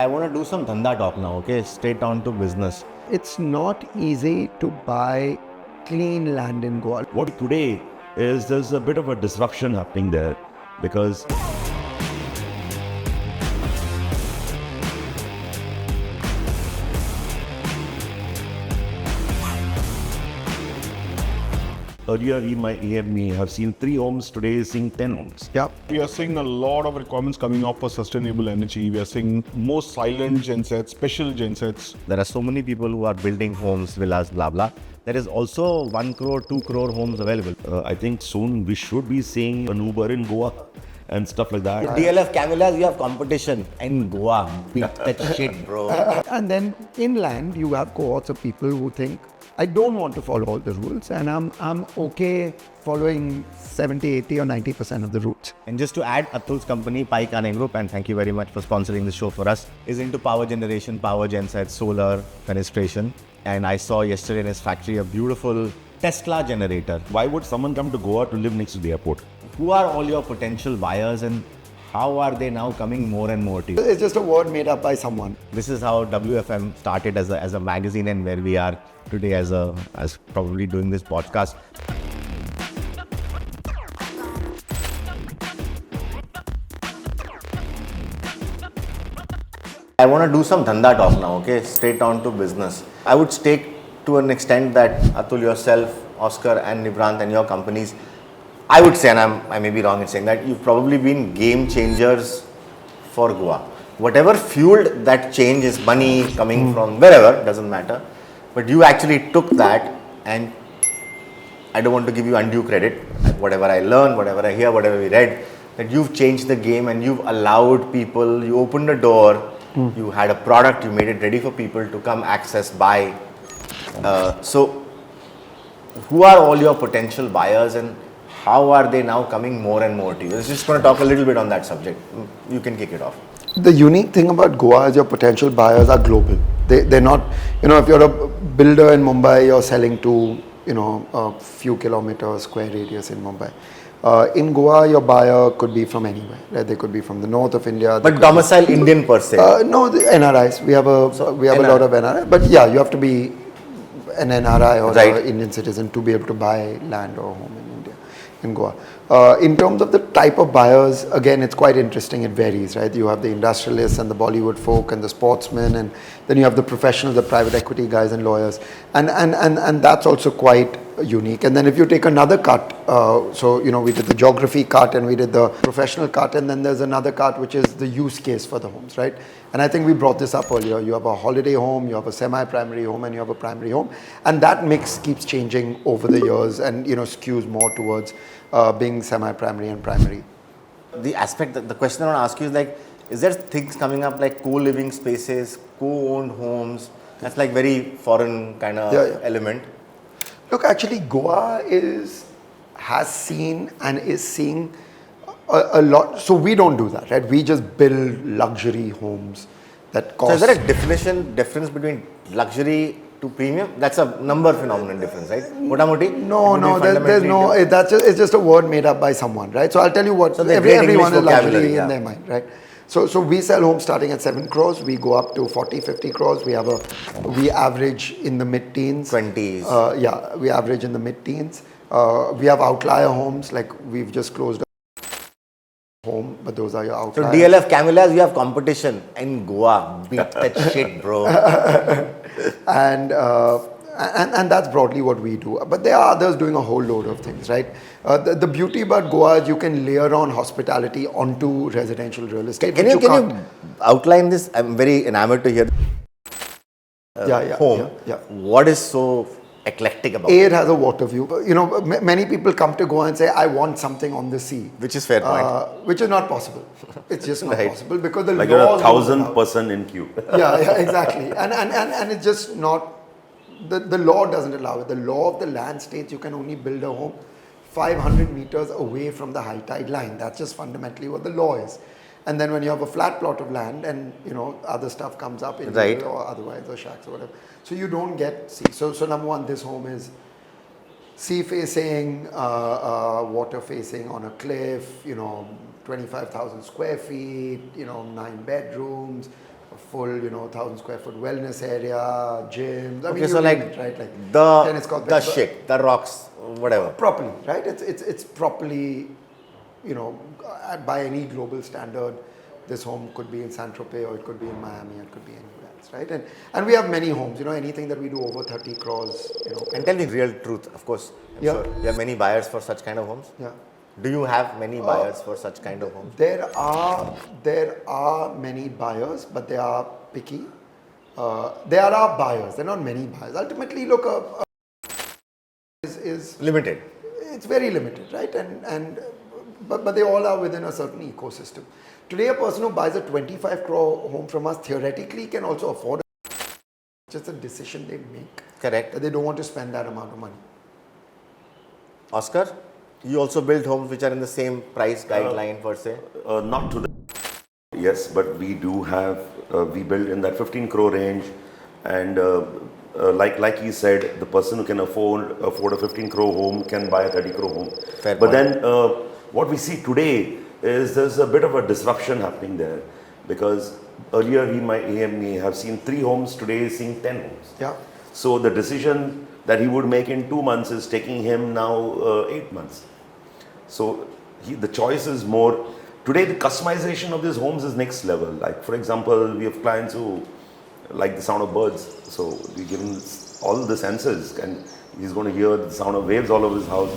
I want to do some dhandha talk now, okay? Straight down to business. It's not easy to buy clean land in Goa. What today is there's a bit of a disruption happening there because earlier he may have seen 3 homes, today is seeing 10 homes. Yeah. We are seeing a lot of requirements coming up for sustainable energy. We are seeing more silent gensets, special gensets. There are so many people who are building homes, villas, blah, blah. There is also 1 crore, 2 crore homes available. I think soon we should be seeing an Uber in Goa and stuff like that. DLF Camellas, you have competition in Goa. Beat that shit, bro. And then inland, you have cohorts of people who think, I don't want to follow all the rules and I'm okay following 70, 80 or 90% of the routes. And just to add, Atul's company, Pai Kane Group, and thank you very much for sponsoring the show for us, is into power generation, power gensets, solar, fenestration. And I saw yesterday in his factory a beautiful Tesla generator. Why would someone come to Goa to live next to the airport? Who are all your potential buyers and how are they now coming more and more to you? It's just a word made up by someone. This is how WFM started as a magazine and where we are today as probably doing this podcast. I want to do some dhandha talk now, okay? Straight down to business. I would state to an extent that Atul, yourself, Oscar and Nibhrant and your companies, I would say, and I may be wrong in saying that, you've probably been game changers for Goa. Whatever fueled that change is money coming from wherever, doesn't matter. But you actually took that, and I don't want to give you undue credit. Whatever I learned, whatever I hear, whatever we read, that you've changed the game and you've allowed people, you opened a door, you had a product, you made it ready for people to come access, buy. So, who are all your potential buyers and how are they now coming more and more to you? I was just going to talk a little bit on that subject. You can kick it off. The unique thing about Goa is your potential buyers are global. They're not, if you're a builder in Mumbai, you're selling to, a few kilometers square radius in Mumbai. In Goa, your buyer could be from anywhere. Right? They could be from the north of India. But domicile Indian per se? No, the NRIs. We have a lot of NRI. But yeah, you have to be an NRI or an Indian citizen to be able to buy land or home in India, in Goa. In terms of the type of buyers, again, it's quite interesting. It varies, right? You have the industrialists and the Bollywood folk and the sportsmen, and then you have the professionals, the private equity guys and lawyers, and that's also quite unique. And then if you take another cut, we did the geography cut and we did the professional cut, and then there's another cut which is the use case for the homes, right? And I think we brought this up earlier. You have a holiday home, you have a semi-primary home, and you have a primary home, and that mix keeps changing over the years and skews more towards being semi-primary and primary. The aspect, the question I want to ask you is like, is there things coming up like co-living spaces, co-owned homes? That's like very foreign kind of element. Look, actually, Goa has seen and is seeing a lot. So we don't do that, right? We just build luxury homes that cost. So is there a difference between luxury to premium? That's a number phenomenon difference, right? Motamoti? No, there's no. It's just a word made up by someone, right? So I'll tell you what. So everyone is luxury in their mind, right? So we sell homes starting at 7 crores. We go up to 40, 50 crores. We average in the mid-teens. 20s. We average in the mid-teens. We have outlier homes, like we've just closed a home, but those are your outliers. So DLF Camellas, you have competition in Goa. Beat that shit, bro. And that's broadly what we do. But there are others doing a whole load of things, right? The beauty about Goa is you can layer on hospitality onto residential real estate. Can you outline this? I'm very enamored to hear. Home. Yeah. What is so eclectic about it? It has a water view. Many people come to Goa and say, I want something on the sea. Which is fair point. Which is not possible. It's just not possible because the like laws... Like you're a 1,000 person in queue. Yeah, exactly. And it's just not... The law doesn't allow it. The law of the land states you can only build a home 500 meters away from the high tide line. That's just fundamentally what the law is. And then when you have a flat plot of land and other stuff comes up in or otherwise, or shacks or whatever, so you don't get sea. So number one, this home is sea facing, water facing on a cliff, 25,000 square feet, 9 bedrooms, full, 1,000 square foot wellness area, gyms. I mean, Okay, so you like name it, right? Like tennis court, the shit, the rocks, whatever. properly, right? It's properly, by any global standard. This home could be in San Tropez, or it could be in Miami, or it could be anywhere else, right? And we have many homes. Anything that we do over 30 crores. And tell me real truth, of course. I'm Yeah. sure you have many buyers for such kind of homes. Yeah. Do you have many buyers for such kind of homes? There are many buyers, but they are picky. There are buyers. There are not many buyers. Ultimately, look, is Limited. it's very limited, right? But they all are within a certain ecosystem. Today, a person who buys a 25 crore home from us theoretically can also afford it. It's just a decision they make Correct. that they don't want to spend that amount of money. Oscar, you also build homes which are in the same price guideline per se. Not to the yes, but we do have we build in that 15 crore range, and like he said, the person who can afford a 15 crore home can buy a 30 crore home. Fair But point. then what we see today is there's a bit of a disruption happening there, because earlier he may have seen 3 homes, today he's seeing 10 homes. Yeah. So the decision that he would make in 2 months is taking him now 8 months. So the choice is more. Today the customization of these homes is next level. Like for example, we have clients who like the sound of birds. So we give him all the senses, and he's going to hear the sound of waves all over his house,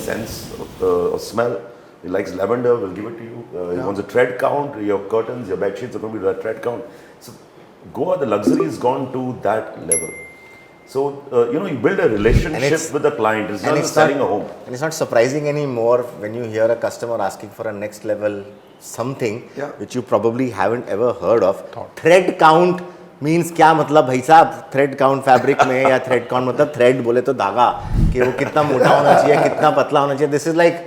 sense of smell. He likes lavender, we'll give it to you. He wants a tread count, your curtains, your bed sheets are going to be a tread count. So Goa, the luxury has gone to that level. So, you build a relationship with the client. It's not just selling a home. And it's not surprising anymore when you hear a customer asking for a next level something which you probably haven't ever heard of. Thread count means क्या मतलब भाई साहब, thread count fabric में या thread count मतलब thread बोले तो धागा कि वो कितना मोटा होना चाहिए, कितना पतला होना चाहिए. This is like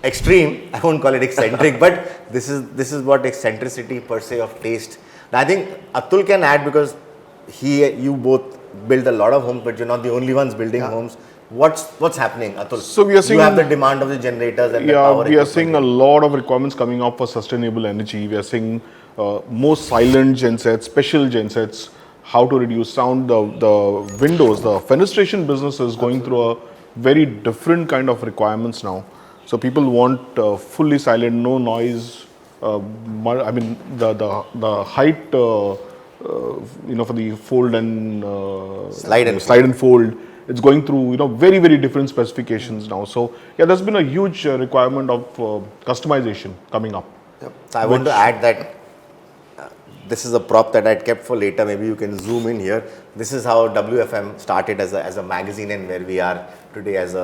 extreme. I won't call it eccentric, but this is what eccentricity per se of taste. And I think Atul can add, because you both build a lot of homes, but you're not the only ones building homes. What's happening, Atul? So we are seeing, you have the demand of the generators and the power. We are seeing a lot of requirements coming up for sustainable energy. We are seeing more silent gensets, special gensets, how to reduce sound. The windows, the fenestration business is going through a very different kind of requirements now. So people want fully silent, no noise. I mean the height, for the fold and Slide and fold. It's going through very, very different specifications now. So there's been a huge requirement of customization coming up. Yep. So I want to add that this is a prop that I'd kept for later. Maybe you can zoom in here. This is how WFM started as a magazine, and where we are today as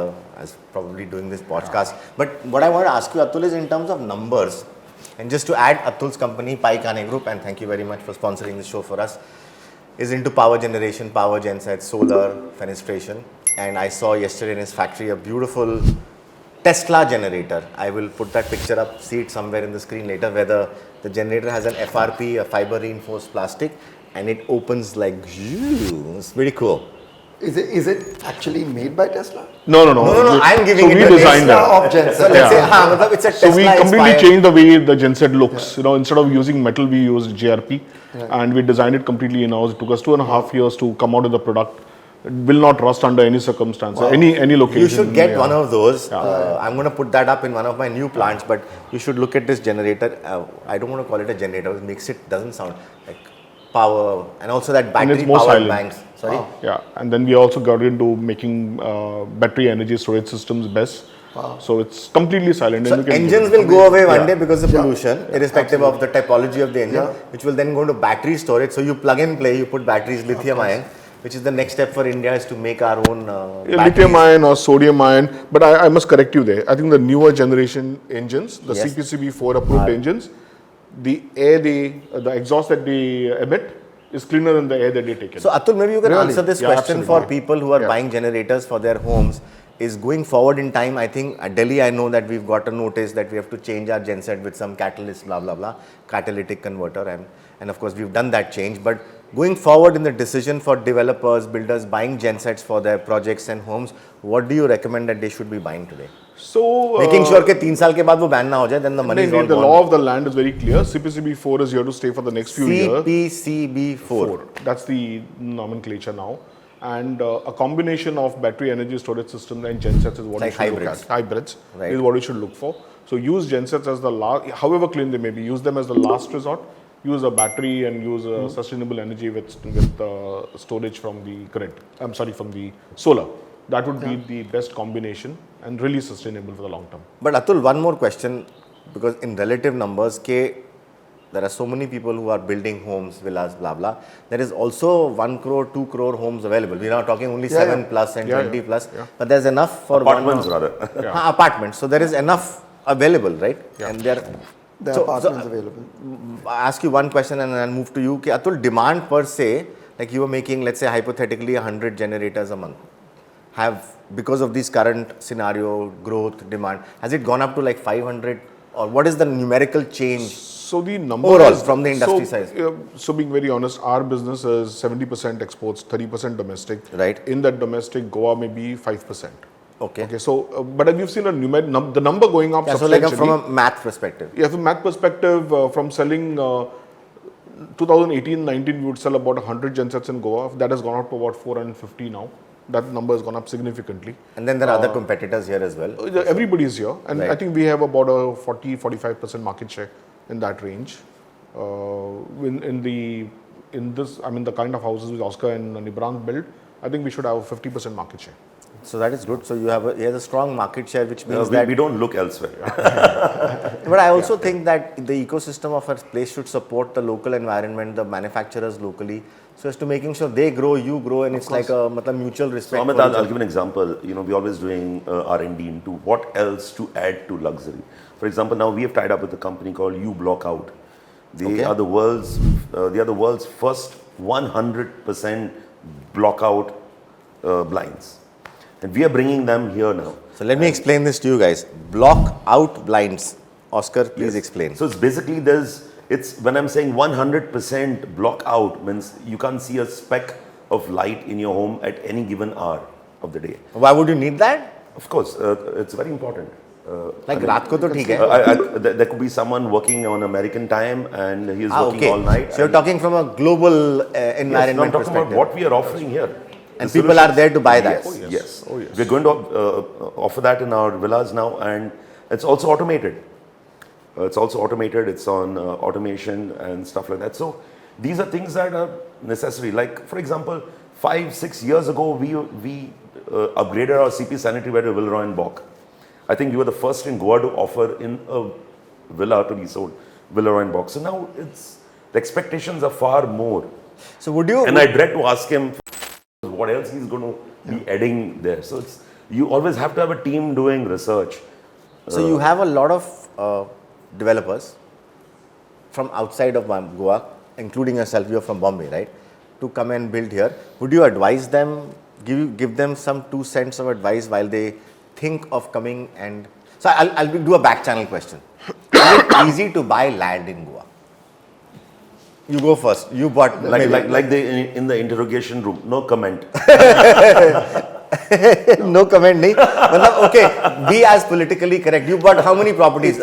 probably doing this podcast. But what I want to ask you, Atul, is in terms of numbers, and just to add, Atul's company, Pai Kane Group, and thank you very much for sponsoring the show for us, is into power generation, power gensets, solar, fenestration. And I saw yesterday in his factory a beautiful Tesla generator. I will put that picture up, see it somewhere in the screen later, where the generator has an FRP, a fiber reinforced plastic, and it opens like, it's pretty cool. Is it actually made by Tesla? No. I'm giving it we a designed Tesla it. of Gensets. So let's say, it's a Tesla So we completely inspired. changed the way the genset looks. Instead of using metal, we used JRP, and we designed it completely in-house. It took us 2.5 years to come out with the product. It will not rust under any circumstance, any location. You should get one of those. I'm going to put that up in one of my new plants, but you should look at this generator. I don't want to call it a generator. It doesn't sound like power, and also that battery more powered silent. banks. Sorry. Yeah, and then we also got into making battery energy storage systems best. So it's completely silent. So and you can engines will go away one day because of pollution, irrespective of the typology of the engine, which will then go into battery storage. So you plug and play, you put batteries, lithium ion, which is the next step for India, is to make our own lithium ion or sodium ion. But I must correct you there. I think the newer generation engines, the CPCB4 approved engines, the air the exhaust that they emit is cleaner than the air that they take in. So Atul, maybe you can answer this question absolutely. for people who are buying generators for their homes. Is going forward in time, I think at Delhi, I know that we've got a notice that we have to change our genset with some catalyst, blah, blah, blah, catalytic converter. And of course, we've done that change. But going forward in the decision for developers, builders buying gensets for their projects and homes, what do you recommend that they should be buying today? So Making sure कि 3 साल के बाद वो ban ना हो जाए, then the money is all the gone. law of the land is very clear. CPCB 4 is here to stay for the next few years. CPCB 4. That's the nomenclature now. And a combination of battery energy storage systems and gensets is what Like you should hybrids. look at. Hybrids Right. is what you should look for. So use gensets as the last, however clean they may be, use them as the last resort. Use a battery and use sustainable energy with storage from the grid. I'm sorry, from the solar. That would be the best combination and really sustainable for the long term. But Atul, one more question, because in relative numbers, there are so many people who are building homes, villas, blah blah. There is also 1 crore, 2 crore homes available. We're now talking only 7 plus and 20 plus. Yeah. But there's enough for Apartments rather. Apartments. So there is enough available, right? Yeah. And there. The So- apartments so, available. I ask you one question and then I'll move to you. Ki Atul, demand per se, like you were making, let's say hypothetically 100 generators a month. Because of this current scenario, growth, demand, has it gone up to like 500? Or what is the numerical change? So the number Overall, is, from the industry size. So being very honest, our business is 70% exports, 30% domestic. Right. In that domestic, Goa may be 5%. Okay. Okay. So, but we've seen the number going up Yeah, so like substantially. from a math perspective. Yeah, from math perspective, from selling 2018-19, we would sell about 100 gensets in Goa. That has gone up to about 450 now. That number has gone up significantly. And then there are other competitors here as well. Everybody is here, and Right. I think we have about a 40-45% market share in that range. In this, I mean, the kind of houses which Oscar and Nibhrant build, I think we should have a 50% market share. So that is good. So you have a strong market share, which means we, that. we don't look elsewhere. But I also think that the ecosystem of a place should support the local environment, the manufacturers locally, so as to making sure they grow, you grow, and it's like a mutual respect. So Amit, for each I'll other. give an example. We're always doing R&D into what else to add to luxury. For example, now we have tied up with a company called U Block Out. They are the world's first 100% block out blinds, and we are bringing them here now. So let me explain this to you guys. Block out blinds. Oscar, please explain. So it's basically it's when I'm saying 100% block out means you can't see a speck of light in your home at any given hour of the day. Why would you need that? Of course, it's very important. Like रात को तो ठीक है. There could be someone working on American time and he is working Okay. all night. So you're talking from a global Yes, environment I'm talking perspective. about what we are offering here. And The people are there to buy that. Yes, yes. yes. Oh, yes. We're going to offer that in our villas now, and it's also automated. It's on automation and stuff like that. So these are things that are necessary. Like for example, 5-6 years ago, we upgraded our CP sanitary ware to Villeroy and Bock. I think we were the first in Goa to offer in a villa to be sold Villeroy and Bock. So now the expectations are far more. So would you? And I dread to ask him what else he's going to be adding there. So you always have to have a team doing research. So you have a lot of developers from outside of Goa, including yourself. You're from Bombay, right? To come and build here. Would you advise them? Give them some 2 cents of advice while they think of coming and. So I'll do a back channel question. Is it easy to buy land in Goa? You go first. You bought Like in the interrogation room. No comment. No comment, nahi. Matlab, okay, be as politically correct. You bought how many properties?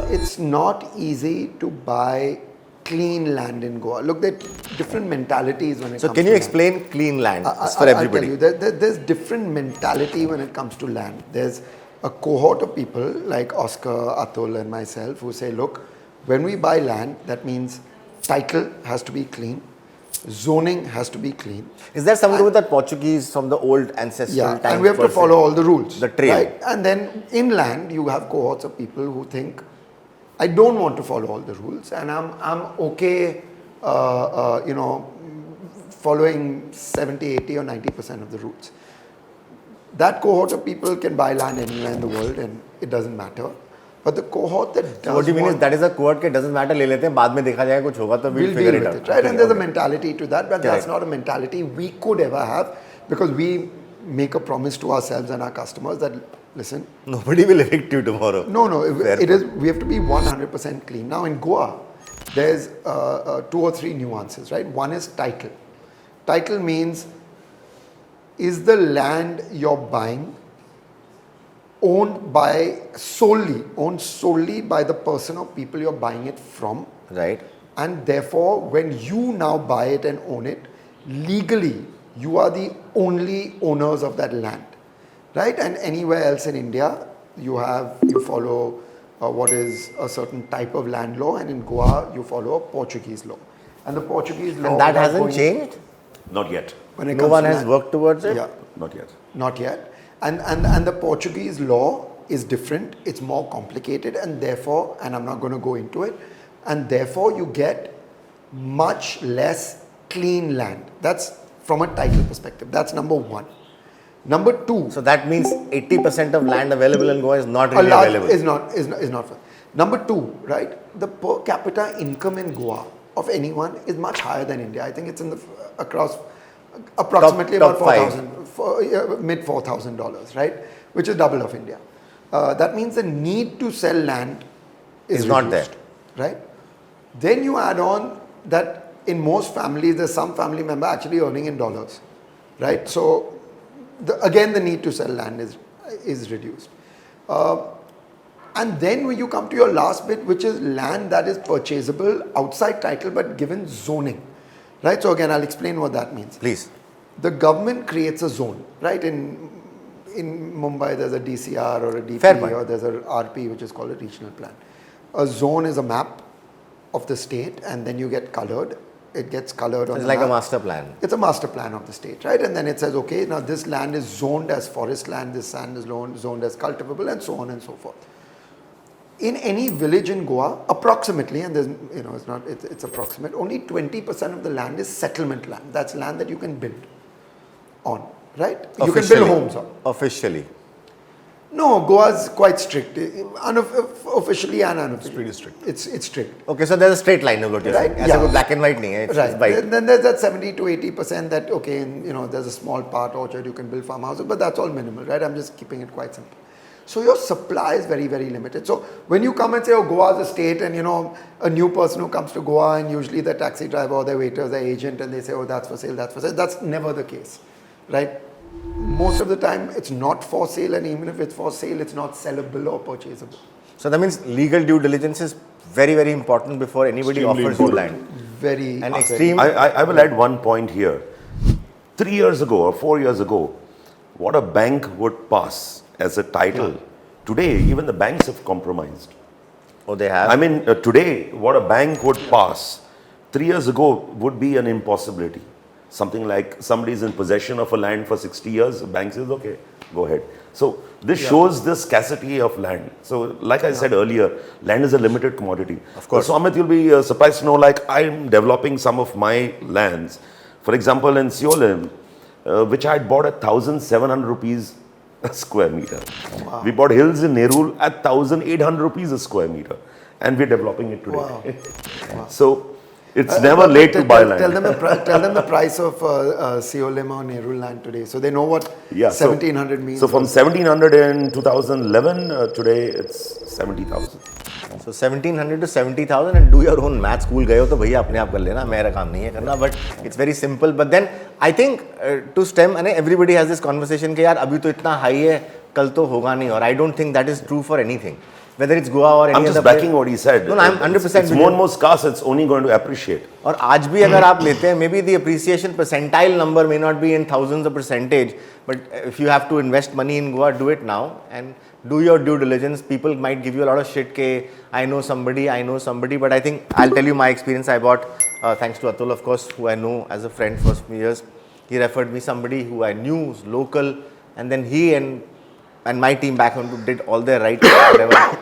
It's not easy to buy clean land in Goa. Look, there are different mentalities when it So comes can to you land. explain clean land for I'll tell everybody? you, there's different mentality when it comes to land. There's a cohort of people like Oscar, Atul and myself who say, look, when we buy land, that means title has to be clean, zoning has to be clean. Is there something to do with that Portuguese from the old ancestral Yeah, times? and we have to per se? follow all the rules. The trail. Right? And then inland, you have cohorts of people who think, I don't want to follow all the rules and I'm okay, following 70, 80 or 90% of the rules. That cohort of people can buy land anywhere in the world and it doesn't matter. But the cohort that does What you mean is want- that is a cohort के doesn't matter ले लेते हैं बाद में देखा जाएगा कुछ होगा तो we'll we'll figure deal it with out. it, right? Okay, And there's a okay. mentality to that, but that's Correct. not a mentality we could ever have because we make a promise to ourselves and our customers that, listen, Nobody will evict you tomorrow. no, Fair it is. We have to be 100% clean. Now in Goa, there's 2 or 3 nuances, right? One is title. Title means, is the land you're buying owned solely by the person or people you're buying it from. Right. And therefore, when you now buy it and own it, legally, you are the only owners of that land, right? And anywhere else in India, you follow what is a certain type of land law, and in Goa, you follow a Portuguese law. And the Portuguese law... And that hasn't changed? Not yet. When it No comes one to has land. worked towards it? Yeah, Not yet. not yet. And the Portuguese law is different. It's more complicated, and therefore, and I'm not going to go into it, and therefore you get much less clean land. That's from a title perspective. That's number one. Number two. So that means 80% of land available in Goa is not really available. Is not. Number two, right? The per capita income in Goa of anyone is much higher than India. I think it's in the across approximately Top about five. mid $4,000, right? Which is double of India. That means the need to sell land is not there. reduced, right? Then you add on that in most families, there's some family member actually earning in dollars, right? So again, the need to sell land is reduced. And then when you come to your last bit, which is land that is purchasable outside title but given zoning, right? So again, I'll explain what that means. Please. The government creates a zone, right? In Mumbai, there's a DCR or a DP, Fair point. or there's a RP, which is called a regional plan. A zone is a map of the state, and then you get colored. It gets colored on It's the like a map. master plan. It's a master plan of the state, right? And then it says, okay, now this land is zoned as forest land, this land is zoned as cultivable, and so on and so forth. In any village in Goa, approximately, and there's, it's approximate, only 20% of the land is settlement land. That's land that you can build on, right? You can build homes on. Officially. No, Goa's quite strict, officially and unofficially. It's pretty strict. It's strict. Okay, so there's a straight line of what you're Right, saying. yeah. As black and white nahi hai, it's Right. white. Then there's that 70 to 80% that, okay, there's a small part orchard, you can build farmhouses, but that's all minimal, right? I'm just keeping it quite simple. So your supply is very, very limited. So when you come and say, oh, Goa is a state, and a new person who comes to Goa, and usually the taxi driver or their waiter, their agent, and they say, oh, that's for sale, that's for sale. That's never the case, right? Most of the time, it's not for sale, and even if it's for sale, it's not sellable or purchasable. So that means legal due diligence is very, very important before anybody Extremely offers you important. land. Very. And extreme. I will add one point here. 3 years ago or 4 years ago, what a bank would pass as a title, today even the banks have compromised. Oh, they have? I mean, today what a bank would pass 3 years ago would be an impossibility. Something like somebody is in possession of a land for 60 years, the bank says, okay, go ahead. So this shows the scarcity of land. So like I said earlier, land is a limited commodity. Of course. So Amit, you'll be surprised to know, like I'm developing some of my lands. For example, in Seolim, which I had bought at 1,700 rupees a square meter. Wow. We bought hills in Nerul at 1,800 rupees a square meter. And we're developing it today. Wow. So it's never late to buy land. Tell them the price of Seolim or Nerul land today, so they know what 1,700 means. So from 1,700 in 2011, today it's 70,000. So 1,700 to 70,000 and do your own math. School गए हो तो भैया अपने आप कर लेना, मेरा काम नहीं है करना. But it's very simple. But then I think to stem, and everybody has this conversation कि यार अभी तो इतना high है, कल तो होगा नहीं. Or I don't think that is true for anything. Whether it's Goa or any I'm other just backing what he said. No, I'm 100% It's more and more scarce, it's only going to appreciate. और आज भी अगर आप लेते हैं, maybe the appreciation percentile number may not be in thousands of percentage, but if you have to invest money in Goa, do it now and do your due diligence. People might give you a lot of shit ke I know somebody, but I think I'll tell you my experience. I bought, thanks to Atul, of course, who I know as a friend for some years. He referred me somebody who I knew was local, and then he and my team back home did all their right whatever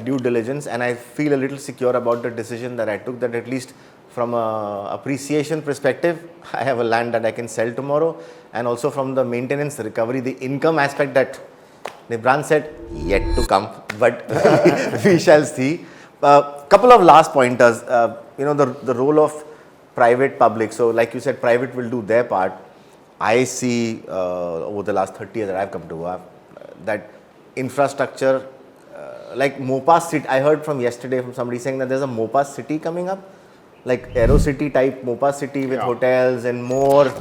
due diligence, and I feel a little secure about the decision that I took, that at least from a appreciation perspective, I have a land that I can sell tomorrow, and also from the maintenance, recovery, the income aspect that Nibhrant said, yet to come, but we shall see. Couple of last pointers, the role of private public. So like you said, private will do their part. I see over the last 30 years that I've come to Goa, that infrastructure, like Mopa city, I heard from yesterday from somebody saying that there's a Mopa city coming up. like Aerocity type Mopa city with hotels and more.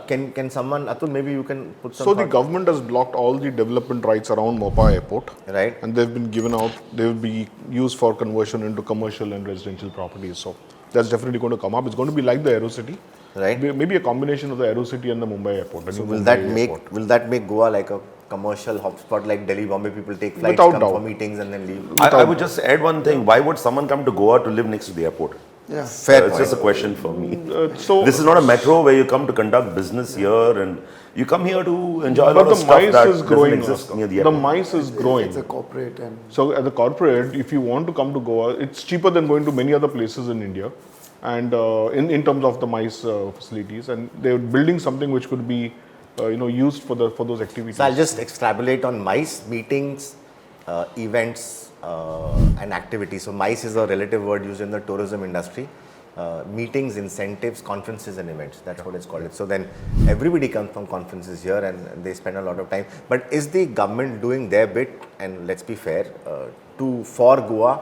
Can someone, Atul, maybe you can put some So the thought- government has blocked all the development rights around Mopa Airport. Right. And they've been given out, they will be used for conversion into commercial and residential properties. So that's definitely going to come up. It's going to be like the Aerocity. Right. Maybe a combination of the Aerocity and the Mumbai Airport. the So new will Mumbai that make Goa like a commercial hotspot like Delhi, Bombay? People take flights, Without come doubt. for meetings and then leave. I would just add one thing. Why would someone come to Goa to live next to the airport? Yeah. Fair It's just a question for me. So This is not a metro where you come to conduct business here, and you come here to enjoy a lot but of the stuff MICE that is growing. doesn't exist near the The airport. MICE is growing. It's a corporate and So at the corporate, if you want to come to Goa, it's cheaper than going to many other places in India, and in terms of the MICE facilities, and they're building something which could be used for those activities. So I'll just extrapolate on MICE meetings, events, and activities. So MICE is a relative word used in the tourism industry. Meetings, incentives, conferences and events. That's what it's called. So then everybody comes from conferences here and they spend a lot of time. But is the government doing their bit? And let's be fair, for Goa,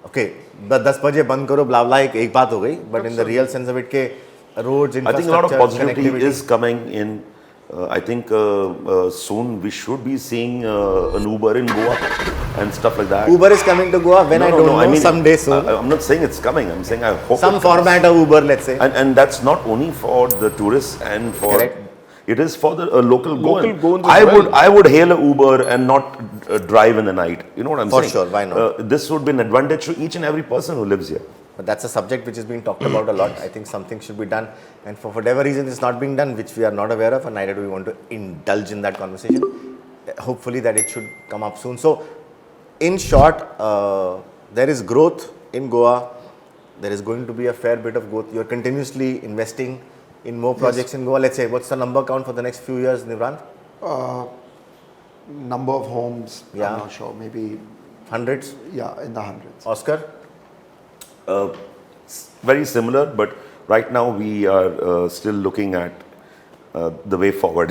okay, the 10 baje band karo blah blah ek baat ho gayi, but in the real sense of it ke roads, I think a lot of infrastructure, positivity connectivity. is coming in. I think soon we should be seeing an Uber in Goa and stuff like that. Uber is coming to Goa when I don't know, someday soon. I'm not saying it's coming. I'm saying I hope Some it comes. format of Uber, let's say. And that's not only for the tourists and for Correct. it is for the local Goan. Goans as well. I would hail a Uber and not drive in the night. You know what I'm For saying? sure, why not? This would be an advantage to each and every person who lives here. But that's a subject which is being talked about a lot. I think something should be done. And for whatever reason it's not being done, which we are not aware of, and neither do we want to indulge in that conversation. Hopefully that it should come up soon. So, in short, there is growth in Goa. There is going to be a fair bit of growth. You're continuously investing in more projects in Goa. Let's say, what's the number count for the next few years, Nibhrant? number of homes. Yeah. I'm not sure. Maybe Hundreds? in the hundreds. Oscar? Very similar, but right now we are still looking at the way forward.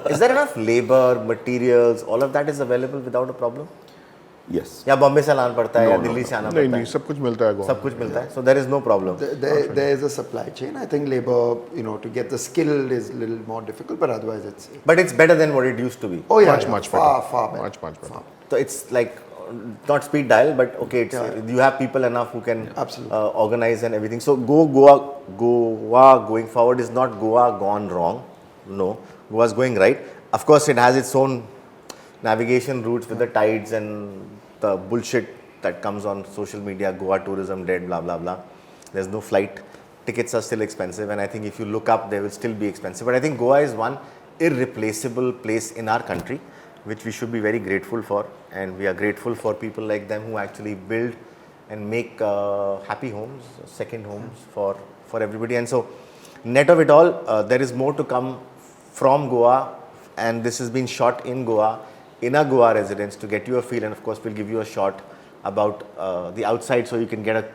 Is there enough labor, materials, all of that is available without a problem? Yes. या बॉम्बे से आना पड़ता है या No, Delhi से आना नहीं पड़ता नहीं है सब कुछ मिलता है गोवा सब कुछ मिलता है so there is no problem There is a supply chain. I think labor, to get the skill is a little more difficult, but otherwise it's. but it's better than what it used to be Oh yeah, much far, better. far better. Much better. Far. so it's like not speed dial but okay it's, you have people enough who can Absolutely. organize and everything so Goa going forward is not Goa gone wrong no Goa is going right of course it has its own navigation routes with the tides and the bullshit that comes on social media, Goa tourism dead, blah, blah, blah. There's no flight. Tickets are still expensive and I think if you look up, they will still be expensive. But I think Goa is one irreplaceable place in our country, which we should be very grateful for. And we are grateful for people like them who actually build and make happy homes, second homes for everybody. And so, net of it all, there is more to come from Goa and this has been shot in Goa. In a Goa residence to get you a feel and of course we'll give you a shot about the outside so you can get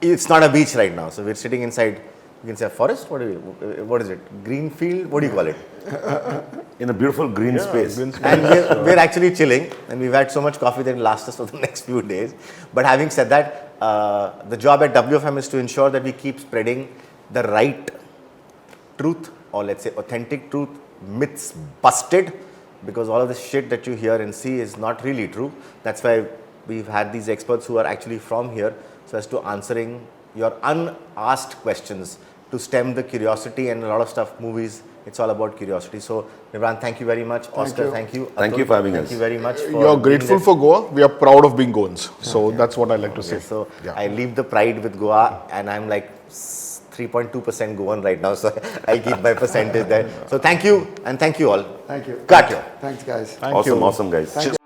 it's not a beach right now so we're sitting inside you can say a forest what is it green field what do you call it In a beautiful green space. green space. and we're actually chilling and we've had so much coffee that it lasts us for the next few days but having said that the job at WFM is to ensure that we keep spreading the right truth or let's say authentic truth myths busted because all of the shit that you hear and see is not really true. That's why we've had these experts who are actually from here so as to answering your unasked questions to stem the curiosity and a lot of stuff, movies, it's all about curiosity. So, Nibhrant, thank you very much. Oscar, thank you. Thank Atul, you for having thank us. you very much. For You're being grateful there. for Goa. We are proud of being Goans. So that's what I like to say. So, Yeah. I leave the pride with Goa and I'm like 3.2% Goan right now. So, I'll keep my percentage there. So, thank you and thank you all. Thank you. Cut. Thanks, guys. Thank Awesome, you. awesome guys. Thank you.